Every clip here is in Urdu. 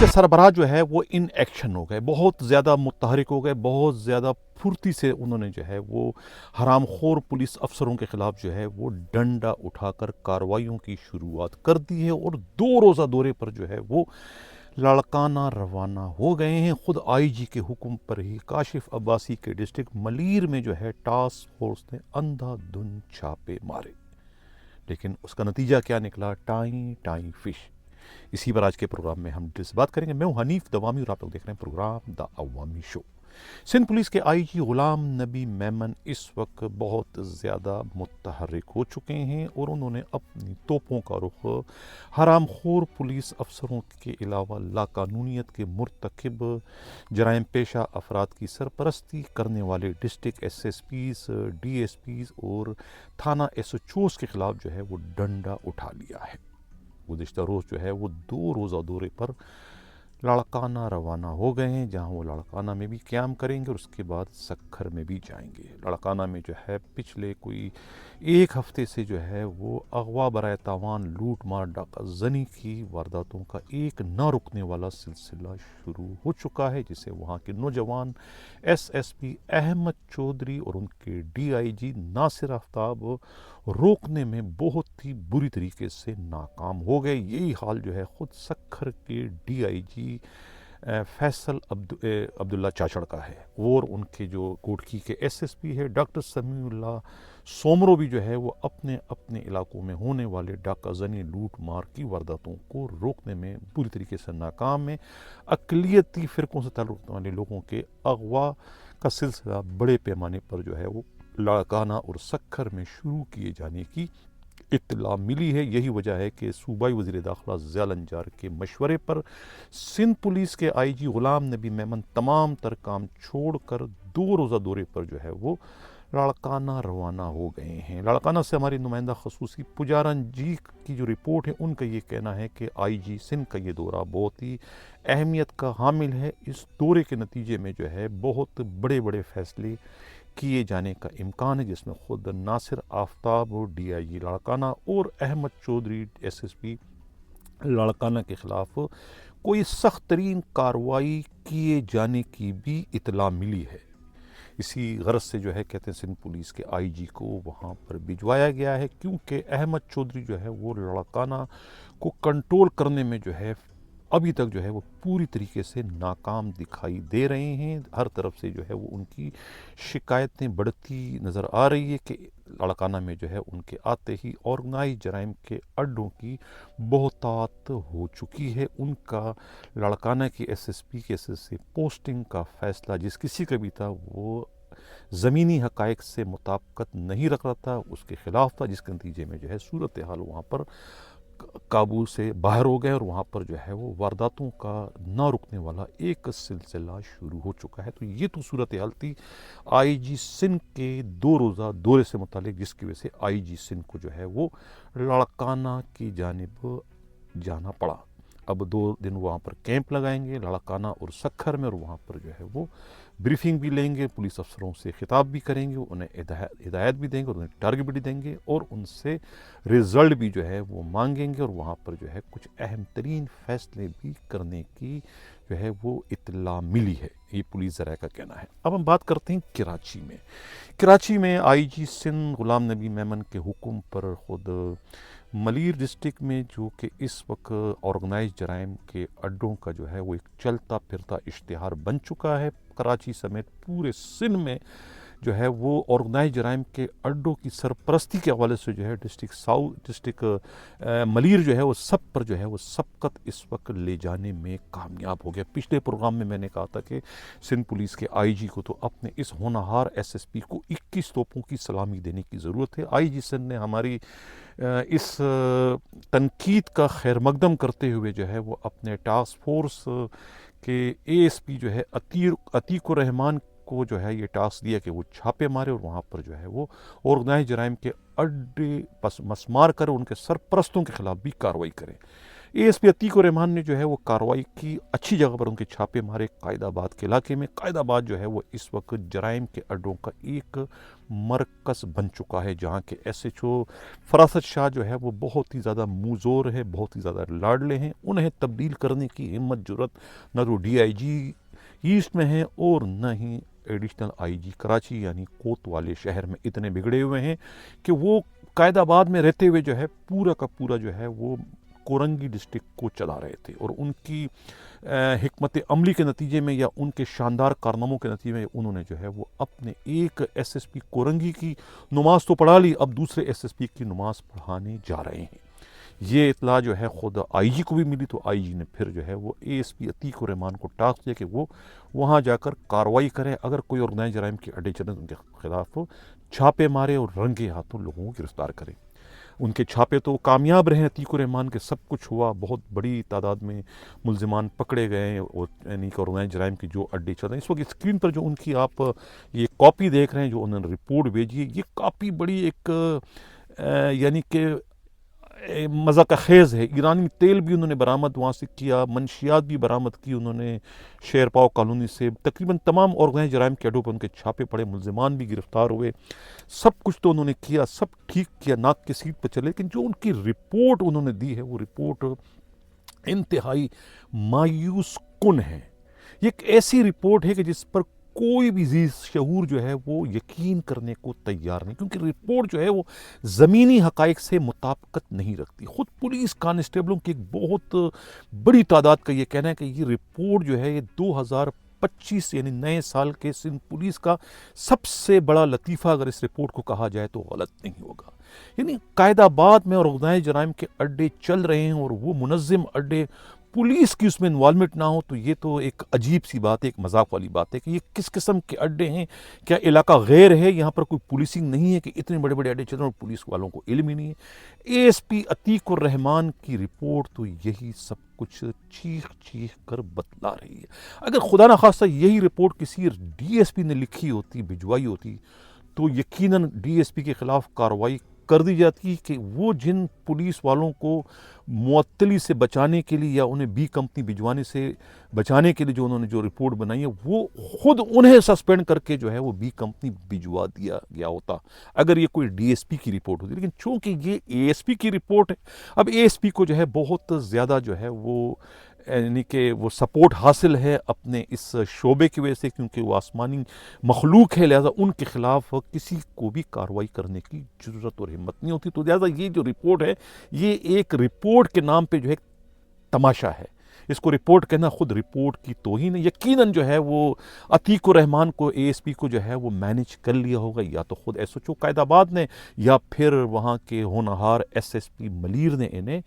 کے سربراہ جو ہے وہ ان ایکشن ہو گئے، بہت زیادہ متحرک ہو گئے، بہت زیادہ پھرتی سے انہوں نے جو ہے وہ حرام خور پولیس افسروں کے خلاف جو ہے وہ ڈنڈا اٹھا کر کارروائیوں کی شروعات کر دی ہے، اور 2 روزہ دورے پر جو ہے وہ لاڑکانہ روانہ ہو گئے ہیں۔ خود آئی جی کے حکم پر ہی کاشف عباسی کے ڈسٹرکٹ ملیر میں جو ہے ٹاسک فورس نے اندھا دھند چھاپے مارے، لیکن اس کا نتیجہ کیا نکلا؟ ٹائیں ٹائیں فش۔ اسی پر آج کے پروگرام میں ہم ڈیٹیل سے بات کریں گے۔ میں ہوں حنیف دوامی اور آپ لوگ دیکھ رہے ہیں پروگرام دا عوامی شو۔ سندھ پولیس کے آئی جی غلام نبی میمن اس وقت بہت زیادہ متحرک ہو چکے ہیں، اور انہوں نے اپنی توپوں کا رخ حرام خور پولیس افسروں کے علاوہ لاقانونیت کے مرتکب جرائم پیشہ افراد کی سرپرستی کرنے والے district S S Ps, D S Ps اور تھانہ ایس ایچ اوز کے خلاف جو ہے وہ ڈنڈا اٹھا لیا ہے۔ گزشتہ روز جو ہے وہ 2 روزہ دورے پر لاڑکانہ روانہ ہو گئے ہیں، جہاں وہ لاڑکانہ میں بھی قیام کریں گے اور اس کے بعد سکھر میں بھی جائیں گے۔ لاڑکانہ میں جو ہے پچھلے کوئی 1 ہفتے سے جو ہے وہ اغوا برائے تاوان، لوٹ مار، ڈاکہ زنی کی وارداتوں کا ایک نہ رکنے والا سلسلہ شروع ہو چکا ہے، جسے وہاں کے نوجوان S S P Ahmed Chaudhry اور ان کے ڈی آئی جی ناصر آفتاب روکنے میں بہت ہی بری طریقے سے ناکام ہو گئے۔ یہی حال جو ہے خود سکھر کے ڈی آئی جی فیصل عبداللہ چاچڑ کا ہے، اور ان کے جو کوٹکی کے ایس ایس پی ہے ڈاکٹر سمیع اللہ سومرو بھی جو ہے وہ اپنے اپنے علاقوں میں ہونے والے ڈاکہ زنی، لوٹ مار کی وارداتوں کو روکنے میں پوری طریقے سے ناکام ہے۔ اقلیتی فرقوں سے تعلق رکھنے والے لوگوں کے اغوا کا سلسلہ بڑے پیمانے پر جو ہے وہ لاڑکانہ اور سکھر میں شروع کیے جانے کی اطلاع ملی ہے۔ یہی وجہ ہے کہ صوبائی وزیر داخلہ ضیاء الانجار کے مشورے پر سندھ پولیس کے آئی جی غلام نبی میمن تمام تر کام چھوڑ کر 2 روزہ دورے پر جو ہے وہ لاڑکانہ روانہ ہو گئے ہیں۔ لاڑکانہ سے ہماری نمائندہ خصوصی پجارن جی کی جو رپورٹ ہے، ان کا یہ کہنا ہے کہ آئی جی سندھ کا یہ دورہ بہت ہی اہمیت کا حامل ہے۔ اس دورے کے نتیجے میں جو ہے بہت بڑے بڑے فیصلے کیے جانے کا امکان ہے، جس میں خود ناصر آفتاب ڈی آئی جی لاڑکانہ اور Ahmed Chaudhry S S P Larkana کے خلاف کوئی سخت ترین کارروائی کیے جانے کی بھی اطلاع ملی ہے۔ اسی غرض سے جو ہے کہتے ہیں سندھ پولیس کے آئی جی کو وہاں پر بھجوایا گیا ہے، کیونکہ احمد چودھری جو ہے وہ لاڑکانہ کو کنٹرول کرنے میں جو ہے ابھی تک جو ہے وہ پوری طریقے سے ناکام دکھائی دے رہے ہیں۔ ہر طرف سے جو ہے وہ ان کی شکایتیں بڑھتی نظر آ رہی ہے کہ لاڑکانہ میں جو ہے ان کے آتے ہی آرگنائز جرائم کے اڈوں کی بہتات ہو چکی ہے۔ ان کا لاڑکانہ کی ایس ایس پی کے سے پوسٹنگ کا فیصلہ جس کسی کا بھی تھا، وہ زمینی حقائق سے مطابقت نہیں رکھ رہا تھا، اس کے خلاف تھا، جس کے نتیجے میں جو ہے صورتحال وہاں پر قابو سے باہر ہو گئے، اور وہاں پر جو ہے وہ وارداتوں کا نہ رکنے والا ایک سلسلہ شروع ہو چکا ہے۔ تو یہ تو صورتحال تھی آئی جی سندھ کے 2 روزہ دورے سے متعلق، جس کی وجہ سے آئی جی سندھ کو جو ہے وہ لاڑکانہ کی جانب جانا پڑا۔ اب 2 دن وہاں پر کیمپ لگائیں گے لاڑکانہ اور سکھر میں، اور وہاں پر جو ہے وہ بریفنگ بھی لیں گے، پولیس افسروں سے خطاب بھی کریں گے، انہیں ہدایت بھی دیں گے اور انہیں ٹارگٹ بھی دیں گے، اور ان سے رزلٹ بھی جو ہے وہ مانگیں گے، اور وہاں پر جو ہے کچھ اہم ترین فیصلے بھی کرنے کی جو ہے وہ اطلاع ملی ہے، یہ پولیس ذرائع کا کہنا ہے۔ اب ہم بات کرتے ہیں کراچی میں آئی جی سندھ غلام نبی میمن کے حکم پر خود ملیر ڈسٹرکٹ میں جو کہ اس وقت آرگنائز جرائم کے اڈوں کا جو ہے وہ ایک چلتا پھرتا اشتہار بن چکا ہے، کراچی سمیت پورے سندھ میں جو ہے وہ آرگنائز جرائم کے اڈوں کی سرپرستی کے حوالے سے جو ہے ڈسٹرکٹ ملیر جو ہے وہ سب پر جو ہے وہ سبقت اس وقت لے جانے میں کامیاب ہو گیا۔ پچھلے پروگرام میں نے کہا تھا کہ سندھ پولیس کے آئی جی کو تو اپنے اس ہونہار ایس ایس پی کو 21 توپوں کی سلامی دینے کی ضرورت ہے۔ آئی جی سندھ نے ہماری اس تنقید کا خیر مقدم کرتے ہوئے جو ہے وہ اپنے ٹاسک فورس کے اے ایس پی جو ہے عتیق الرحمان کو جو ہے یہ ٹاسک دیا کہ وہ چھاپے مارے، اور وہاں پر جو ہے وہ آرگنائز جرائم کے اڈے مسمار کرے، ان کے سرپرستوں کے خلاف بھی کارروائی کریں۔ اے ایس پی عتیق الرحمان نے جو ہے وہ کارروائی کی، اچھی جگہ پر ان کے چھاپے مارے قائد آباد کے علاقے میں۔ قائد آباد جو ہے وہ اس وقت جرائم کے اڈوں کا ایک مرکز بن چکا ہے، جہاں کے ایس ایچ او فراست شاہ جو ہے وہ بہت ہی زیادہ منظور ہے، بہت ہی زیادہ لاڈلے ہیں۔ انہیں تبدیل کرنے کی ہمت جرت نہ تو ڈی آئی جی ایسٹ میں ہے اور نہ ہی ایڈیشنل آئی جی کراچی یعنی کوتوالے شہر میں اتنے بگڑے ہوئے ہیں کہ وہ قائد آباد میں رہتے ہوئے جو ہے پورا کا پورا جو ہے وہ کورنگی ڈسٹرکٹ کو چلا رہے تھے، اور ان کی حکمت عملی کے نتیجے میں یا ان کے شاندار کارناموں کے نتیجے میں انہوں نے جو ہے وہ اپنے ایک ایس ایس پی کورنگی کی نماز تو پڑھا لی، اب دوسرے ایس ایس پی کی نماز پڑھانے جا رہے ہیں۔ یہ اطلاع جو ہے خود آئی جی کو بھی ملی، تو آئی جی نے پھر جو ہے وہ اے ایس پی عتیق الرحمان کو ٹاسک دیا کہ وہ وہاں جا کر کارروائی کرے، اگر کوئی آرگنائز جرائم کے اڈے چلیں تو ان کے خلاف چھاپے مارے اور رنگے ہاتھوں لوگوں کو گرفتار کرے۔ ان کے چھاپے تو کامیاب رہے عتیق الرحمان کے، سب کچھ ہوا، بہت بڑی تعداد میں ملزمان پکڑے گئے، اور یعنی کہ آرگنائز جرائم کے جو اڈے چل رہے ہیں۔ اس وقت اسکرین پر جو ان کی آپ یہ کاپی دیکھ رہے ہیں جو انہوں نے رپورٹ بھیجی ہے، یہ کاپی بڑی ایک یعنی کہ مذاق خیز ہے۔ ایرانی تیل بھی انہوں نے برآمد وہاں سے کیا، منشیات بھی برآمد کی انہوں نے شیر پاؤ کالونی سے، تقریباً تمام آرگنائز جرائم کے اڈوں پر ان کے چھاپے پڑے، ملزمان بھی گرفتار ہوئے، سب کچھ تو انہوں نے کیا، سب ٹھیک کیا، ناک کی سیٹ پہ چلے، لیکن جو ان کی رپورٹ انہوں نے دی ہے وہ رپورٹ انتہائی مایوس کن ہے۔ یہ ایک ایسی رپورٹ ہے کہ جس پر کوئی بھی ذی شعور جو ہے وہ یقین کرنے کو تیار نہیں، کیونکہ رپورٹ جو ہے وہ زمینی حقائق سے مطابقت نہیں رکھتی۔ خود پولیس کانسٹیبلوں کی ایک بہت بڑی تعداد کا یہ کہنا ہے کہ یہ رپورٹ جو ہے یہ 2025 یعنی نئے سال کے سندھ پولیس کا سب سے بڑا لطیفہ اگر اس رپورٹ کو کہا جائے تو غلط نہیں ہوگا۔ یعنی قائد آباد میں اور آرگنائز جرائم کے اڈے چل رہے ہیں، اور وہ منظم اڈے پولیس کی اس میں انوالومنٹ نہ ہو، تو یہ تو ایک عجیب سی بات ہے، ایک مذاق والی بات ہے کہ یہ کس قسم کے اڈے ہیں؟ کیا علاقہ غیر ہے؟ یہاں پر کوئی پولیسنگ نہیں ہے کہ اتنے بڑے بڑے اڈے چل رہے ہیں اور پولیس والوں کو علم ہی نہیں ہے؟ اے ایس پی عتیق الرحمان کی رپورٹ تو یہی سب کچھ چیخ چیخ کر بتلا رہی ہے۔ اگر خدا نخواستہ یہی رپورٹ کسی ڈی ایس پی نے لکھی ہوتی، بھجوائی ہوتی، تو یقیناً ڈی ایس پی کے خلاف کارروائی کر دی جاتی کہ وہ جن پولیس والوں کو معطلی سے بچانے کے لیے یا انہیں بی کمپنی بھجوانے سے بچانے کے لیے جو انہوں نے جو رپورٹ بنائی ہے، وہ خود انہیں سسپینڈ کر کے جو ہے وہ بی کمپنی بھجوا دیا گیا ہوتا اگر یہ کوئی ڈی ایس پی کی رپورٹ ہوتی۔ لیکن چونکہ یہ اے ایس پی کی رپورٹ ہے، اب اے ایس پی کو جو ہے بہت زیادہ جو ہے وہ یعنی کہ وہ سپورٹ حاصل ہے اپنے اس شعبے کی وجہ سے، کیونکہ وہ آسمانی مخلوق ہے، لہذا ان کے خلاف کسی کو بھی کارروائی کرنے کی ضرورت اور ہمت نہیں ہوتی۔ تو لہذا یہ جو رپورٹ ہے یہ ایک رپورٹ کے نام پہ جو ہے تماشا ہے، اس کو رپورٹ کہنا خود رپورٹ کی توہین ہے۔ یقیناً جو ہے وہ عتیق الرحمان کو اے ایس پی کو جو ہے وہ مینیج کر لیا ہوگا، یا تو خود ایس ایچ او قائد آباد نے یا پھر وہاں کے ہونہار ایس ایس پی ملیر نے انہیں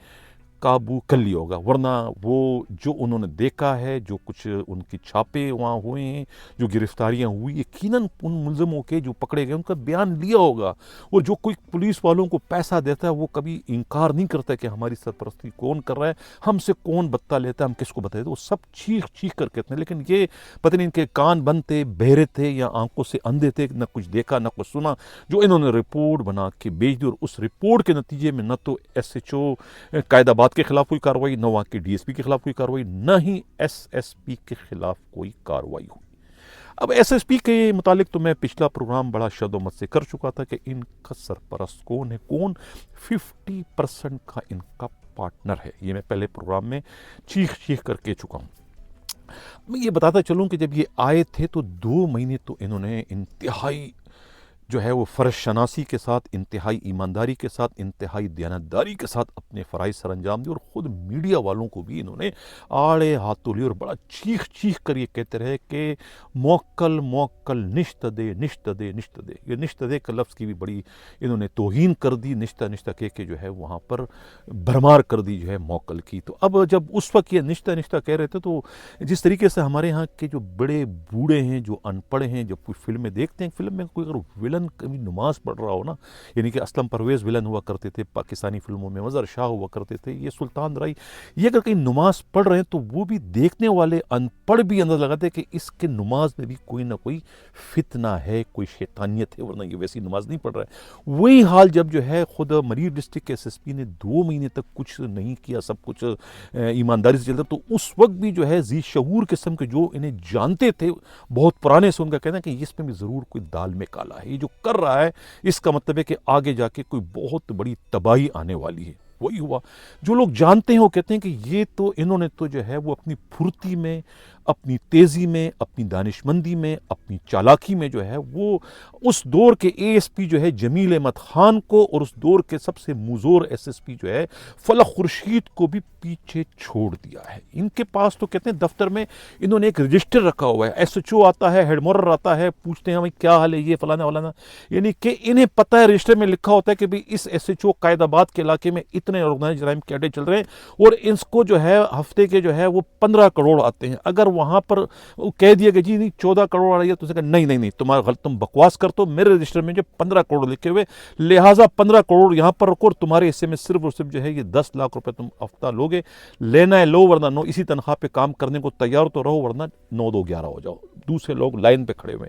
قابو کر لیا ہوگا، ورنہ وہ جو انہوں نے دیکھا ہے، جو کچھ ان کی چھاپے وہاں ہوئے ہیں، جو گرفتاریاں ہوئی، یقیناً ان ملزموں کے جو پکڑے گئے ان کا بیان لیا ہوگا، اور جو کوئی پولیس والوں کو پیسہ دیتا ہے وہ کبھی انکار نہیں کرتا کہ ہماری سرپرستی کون کر رہا ہے، ہم سے کون بتا لیتا ہے، ہم کس کو بتائے، تو وہ سب چیخ چیخ کر کہتے ہیں۔ لیکن یہ پتہ نہیں ان کے کان بند تھے، بہرے تھے، یا آنکھوں سے اندھے تھے، نہ کچھ دیکھا نہ کچھ سنا، جو انہوں نے رپورٹ بنا کے بھیج دی، اور اس رپورٹ کے نتیجے میں نہ تو ایس ایچ او قائد آباد کے خلاف کوئی کارروائی، نہ وہاں کے ڈی ایس پی کے خلاف کوئی کارروائی، نہ ہی ایس ایس پی کے خلاف کوئی کارروائی ہوئی۔ اب ایس ایس پی کے متعلق تو میں پچھلا پروگرام بڑا شد و مت سے کر چکا تھا کہ ان کا سرپرست کون ہے، کون 50% کا ان کا پارٹنر ہے، یہ میں پہلے پروگرام میں چیخ چیخ کر کے چکا ہوں۔ میں یہ بتاتا چلوں کہ جب یہ آئے تھے تو 2 مہینے تو انہوں نے انتہائی جو ہے وہ فرض شناسی کے ساتھ، انتہائی ایمانداری کے ساتھ، انتہائی دیانتداری کے ساتھ اپنے فرائض سر انجام دیے، اور خود میڈیا والوں کو بھی انہوں نے آڑے ہاتھوں لیے، اور بڑا چیخ چیخ کر یہ کہتے رہے کہ موکل موکل نشت دے نشت دے نشت دے۔ یہ نشت دے کا لفظ کی بھی بڑی انہوں نے توہین کر دی، نشتہ نشتہ کہہ کے جو ہے وہاں پر بھرمار کر دی جو ہے موکل کی۔ تو اب جب اس وقت یہ نشتہ نشتہ کہہ رہے تھے تو جس طریقے سے ہمارے ہاں کے جو بڑے بوڑھے ہیں، جو ان پڑھ ہیں، جب کوئی فلمیں دیکھتے ہیں، فلم میں کوئی اگر ولن ولن کبھی نماز پڑھ رہا ہو نا، یعنی کہ اسلم پرویز ولن ہوا کرتے تھے پاکستانی فلموں میں، مظہر شاہ ہوا کرتے تھے، یہ سلطان رائی، یہ اگر کہیں نماز پڑھ رہے ہیں تو وہ بھی دیکھنے والے ان پڑھ بھی انداز لگاتے کہ اس کے نماز میں بھی کوئی نہ کوئی فتنہ ہے، کوئی شیطانیت ہے، ورنہ یہ ویسی نماز نہیں پڑھ رہا ہے۔ وہی حال جب جو ہے خود مریل ڈسٹرکٹ کے ایس ایس پی نے 2 مہینے تک کچھ نہیں کیا، سب کچھ ایمانداری سے چلتا، تو اس وقت بھی جو ہے ذی شعور قسم کے جو انہیں جانتے تھے بہت پرانے سے، ان کا کہنا ہے کہ اس میں بھی ضرور کوئی دال میں کالا ہے، یہ جو کر رہا ہے اس کا مطلب ہے کہ آگے جا کے کوئی بہت بڑی تباہی آنے والی ہے۔ وہی ہوا جو لوگ جانتے ہیں وہ کہتے ہیں کہ یہ تو انہوں نے تو جو ہے وہ اپنی پھرتی میں، اپنی تیزی میں، اپنی دانشمندی میں، اپنی چالاکی میں جو ہے وہ اس دور کے اے ایس پی جو ہے جمیل احمد خان کو اور اس دور کے سب سے مزور ایس ایس پی جو ہے فلک خورشید کو بھی پیچھے چھوڑ دیا ہے۔ ان کے پاس تو کہتے ہیں دفتر میں انہوں نے ایک رجسٹر رکھا ہوا ہے، ایس ایچ او آتا ہے، ہیڈ مورر آتا ہے، پوچھتے ہیں ہمیں کیا حال ہے، یہ فلانا فلانا، یعنی کہ انہیں پتہ ہے رجسٹر میں لکھا ہوتا ہے کہ بھی اس ایس ایچ او قائد آباد کے علاقے میں اتنے آرگنائز جرائم کے اڈے چل رہے ہیں اور اس کو جو ہے ہفتے کے جو ہے وہ 15 کروڑ آتے ہیں۔ اگر وہاں پر کہہ دیا کہ جی نہیں 14 کروڑ آ رہی ہے تو اسے کہا نہیں تمہارا غلط، تم بکواس کر، تو میرے رجسٹر میں جو 15 کروڑ لکھے ہوئے، لہٰذا 15 کروڑ یہاں پر رکھو اور تمہارے حصے میں صرف اور صرف جو ہے یہ 10 لاکھ روپے تم ہفتہ لوگے، لینا ہے لو ورنہ نو، اسی تنخواہ پہ کام کرنے کو تیار تو رہو ورنہ 9-2-11 ہو جاؤ، دوسرے لوگ لائن پہ کھڑے ہوئے۔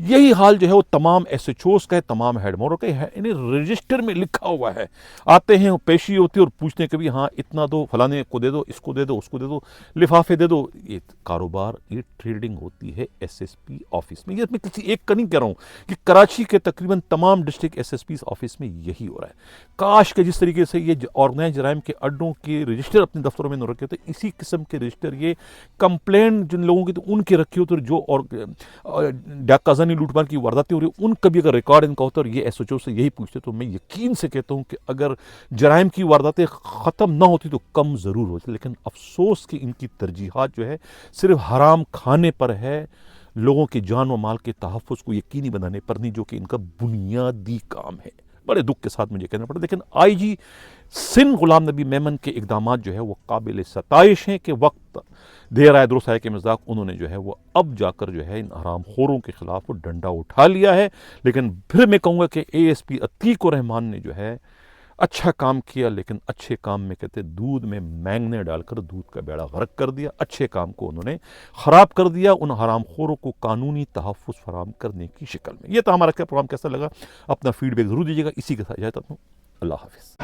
یہی حال جو ہے وہ تمام ایس ایچ اوز کا ہے، تمام ہیڈ موروں کا ہے، انہیں رجسٹر میں لکھا ہوا ہے، آتے ہیں پیشی ہوتی ہے اور پوچھتے ہیں کہ بھی ہاں اتنا دو، فلانے کو دے دو، اس کو دے دو، اس کو دے دو، لفافے دے دو۔ یہ کاروبار، یہ ٹریڈنگ ہوتی ہے ایس ایس پی آفس میں۔ یہ میں کسی ایک کا نہیں کہہ رہا ہوں کہ کراچی کے تقریباً تمام district S S P office میں یہی ہو رہا ہے۔ کاش کہ جس طریقے سے یہ آرگنائز جرائم کے اڈوں کے رجسٹر اپنے دفتروں میں نہ رکھے، تو اسی قسم کے رجسٹر یہ کمپلینٹ جن لوگوں کی تو ان کے رکھے ہوتے، جو اور ڈاکہ زنی لوٹ مار کی وارداتیں ہو رہی ہیں ان کا بھی اگر ریکارڈ ان کا ہوتا اور یہ ایس ایچ او سے یہی پوچھتے، تو میں یقین سے کہتا ہوں کہ اگر جرائم کی وارداتیں ختم نہ ہوتی تو کم ضرور ہوتی، لیکن افسوس کہ ان کی ترجیحات جو ہے صرف حرام کھانے پر ہے، لوگوں کے جان و مال کے تحفظ کو یقینی بنانے پر نہیں، جو کہ ان کا بنیادی کام ہے۔ بڑے دکھ کے ساتھ مجھے کہنا پڑا، لیکن آئی جی سندھ غلام نبی میمن کے اقدامات جو ہے وہ قابل ستائش ہیں کہ وقت دیر آئے درست آئے کے مذاق، انہوں نے جو ہے وہ اب جا کر جو ہے ان حرام خوروں کے خلاف وہ ڈنڈا اٹھا لیا ہے۔ لیکن پھر میں کہوں گا کہ اے ایس پی عتیق الرحمان نے جو ہے اچھا کام کیا، لیکن اچھے کام میں کہتے دودھ میں مینگنے ڈال کر دودھ کا بیڑا غرق کر دیا، اچھے کام کو انہوں نے خراب کر دیا ان حرام خوروں کو قانونی تحفظ فراہم کرنے کی شکل میں۔ یہ تھا ہمارا کیا پروگرام، کیسا لگا اپنا فیڈ بیک ضرور دیجیے گا۔ اسی کے ساتھ اجازت دوں، اللہ حافظ۔